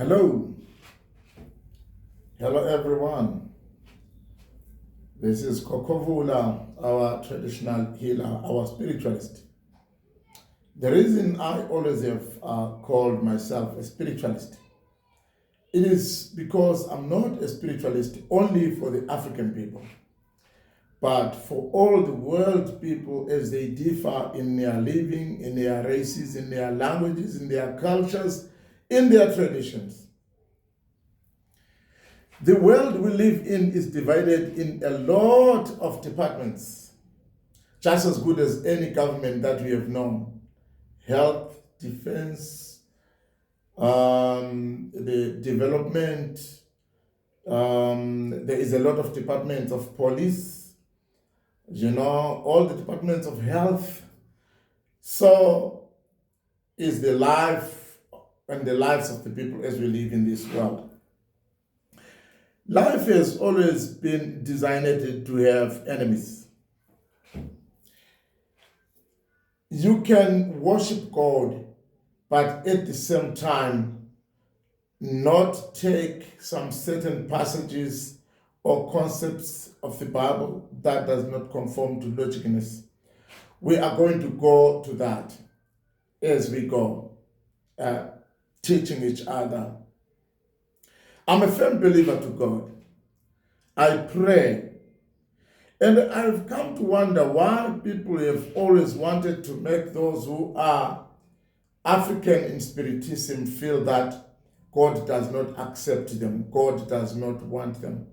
Hello, hello everyone. This is Kokovula, our traditional healer, our spiritualist. The reason I always have called myself a spiritualist, it is because I'm not a spiritualist only for the African people, but for all the world people as they differ in their living, in their races, in their languages, in their cultures, in their traditions. The world we live in is divided in a lot of departments, just as good as any government that we have known. Health, defense, the development, there is a lot of departments of police, all the departments of health. So is the life and the lives of the people as we live in this world. Life has always been designed to have enemies. You can worship God, but at the same time, not take some certain passages or concepts of the Bible that does not conform to logicness. We are going to go to that as we go, teaching each other. I'm a firm believer to God. I pray. And I've come to wonder why people have always wanted to make those who are African in spiritism feel that God does not accept them, God does not want them.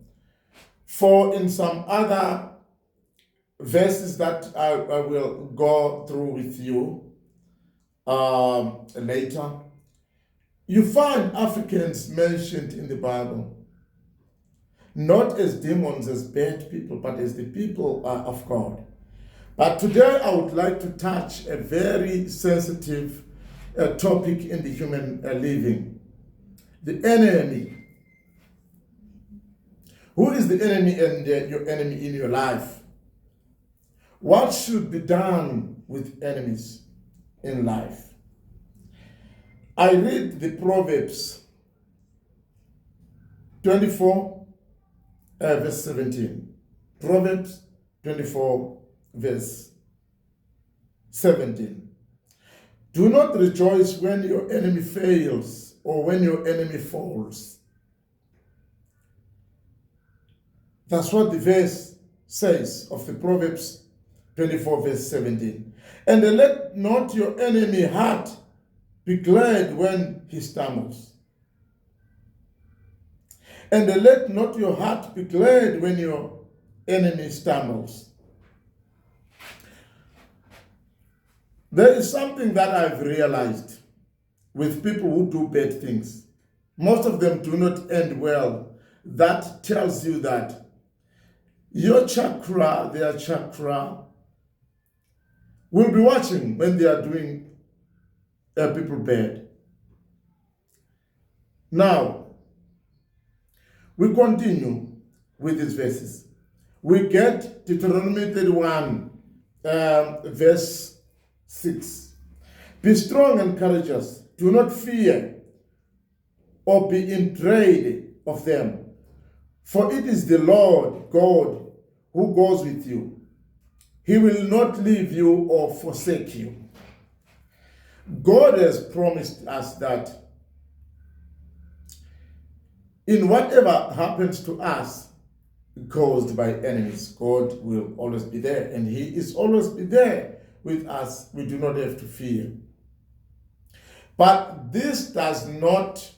For in some other verses that I will go through with you later, you find Africans mentioned in the Bible, not as demons, as bad people, but as the people of God. But today I would like to touch a very sensitive topic in the human living. The enemy. Who is the enemy and your enemy in your life? What should be done with enemies in life? I read the Proverbs 24, verse 17. Proverbs 24, verse 17. Do not rejoice when your enemy fails or when your enemy falls. That's what the verse says of the Proverbs 24, verse 17. And let not your enemy heart be glad when he stumbles. And let not your heart be glad when your enemy stumbles. There is something that I've realized with people who do bad things. Most of them do not end well. That tells you that your chakra, their chakra, will be watching when they are doing people bad. Now, we continue with these verses. We get Deuteronomy 31, verse 6. Be strong and courageous. Do not fear or be in dread of them. For it is the Lord God who goes with you. He will not leave you or forsake you. God has promised us that in whatever happens to us caused by enemies, God will always be there, and He is always be there with us. We do not have to fear. But this does not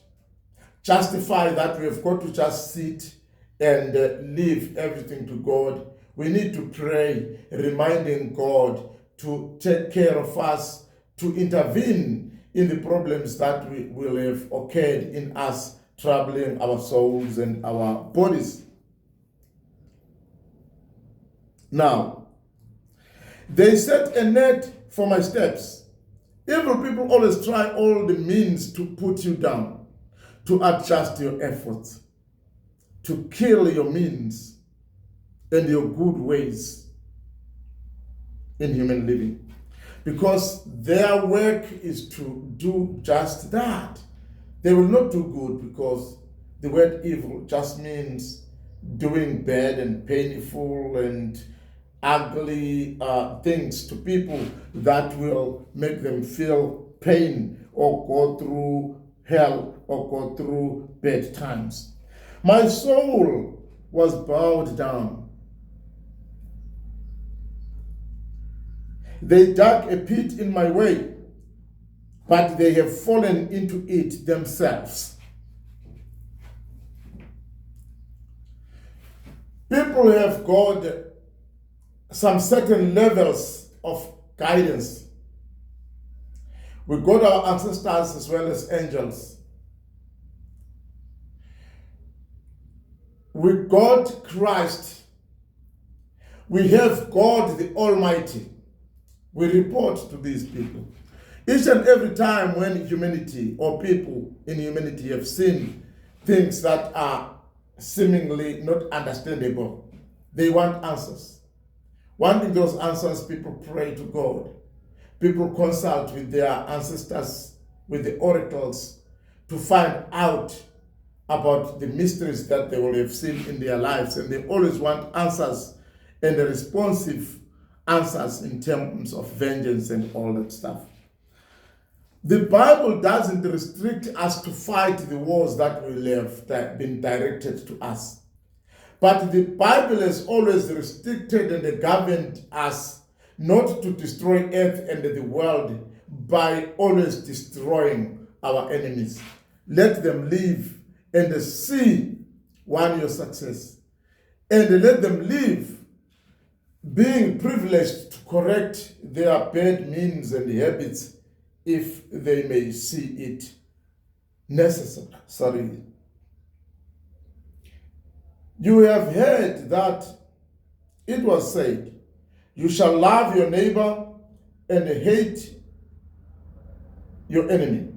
justify that we have got to just sit and leave everything to God. We need to pray, reminding God to take care of us, to intervene in the problems that will have occurred in us, troubling our souls and our bodies. Now, they set a net for my steps. Evil people always try all the means to put you down, to adjust your efforts, to kill your means and your good ways in human living. Because their work is to do just that, They will not do good, because the word evil just means doing bad and painful and ugly things to people that will make them feel pain or go through hell or go through bad times. My soul was bowed down. They dug a pit in my way, but they have fallen into it themselves. People have got some certain levels of guidance. We got our ancestors as well as angels. We got Christ. We have God the Almighty. We report to these people. Each and every time when humanity or people in humanity have seen things that are seemingly not understandable, they want answers. Wanting those answers, people pray to God. People consult with their ancestors, with the oracles, to find out about the mysteries that they will have seen in their lives. And they always want answers, and the responsive answers in terms of vengeance and all that stuff. The Bible doesn't restrict us to fight the wars that will have been directed to us. But the Bible has always restricted and governed us not to destroy earth and the world by always destroying our enemies. Let them live and see your success. And let them live being privileged to correct their bad means and habits if they may see it necessary. You have heard that it was said, you shall love your neighbor and hate your enemy.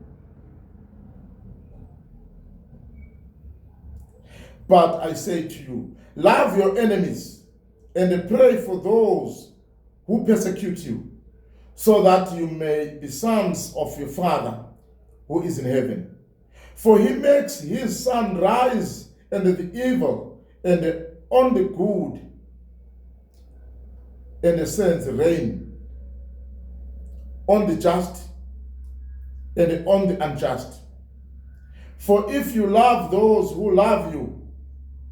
But I say to you, love your enemies and pray for those who persecute you, so that you may be sons of your Father who is in heaven. For he makes his sun rise on the evil and on the good, and sends rain on the just and on the unjust. For if you love those who love you,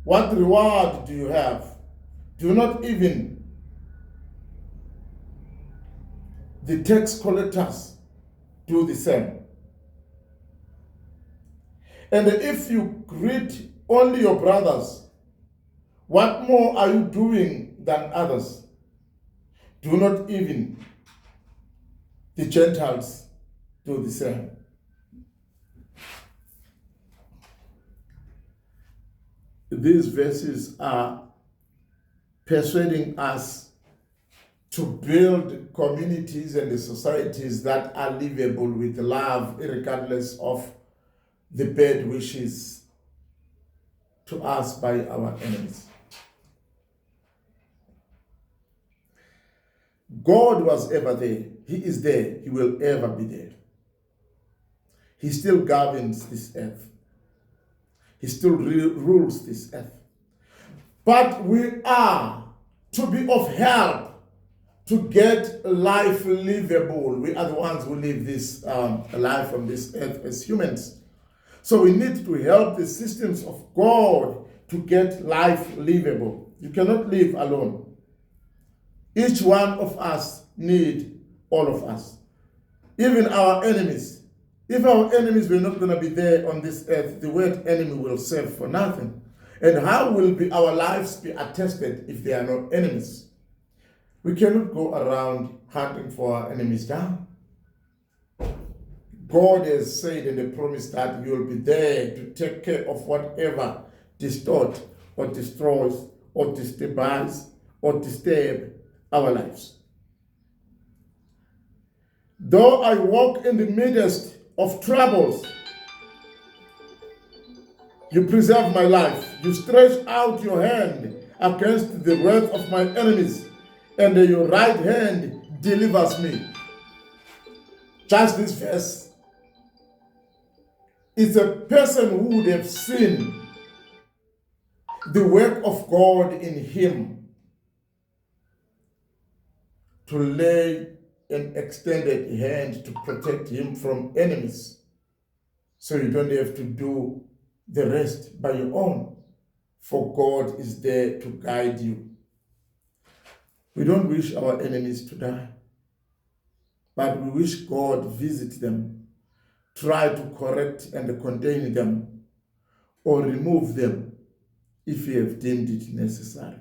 what reward do you have? Do not even the tax collectors do the same? And if you greet only your brothers, what more are you doing than others? Do not even the Gentiles do the same? These verses are persuading us to build communities and societies that are livable with love, regardless of the bad wishes to us by our enemies. God was ever there. He is there. He will ever be there. He still governs this earth. He still rules this earth. But we are to be of help to get life livable. We are the ones who live this life on this earth as humans. So we need to help the systems of God to get life livable. You cannot live alone. Each one of us need all of us. Even our enemies. If our enemies were not going to be there on this earth, the word enemy will serve for nothing. And how will our lives be attested if they are not enemies? We cannot go around hunting for our enemies down. God has said in the promise that you will be there to take care of whatever distorts or destroys or destabilizes or disturb our lives. Though I walk in the midst of troubles, you preserve my life. You stretch out your hand against the wrath of my enemies, and your right hand delivers me. Just this verse is a person who would have seen the work of God in him to lay an extended hand to protect him from enemies. So you don't have to do the rest by your own, for God is there to guide you. We don't wish our enemies to die, but we wish God visit them, try to correct and contain them, or remove them if you have deemed it necessary.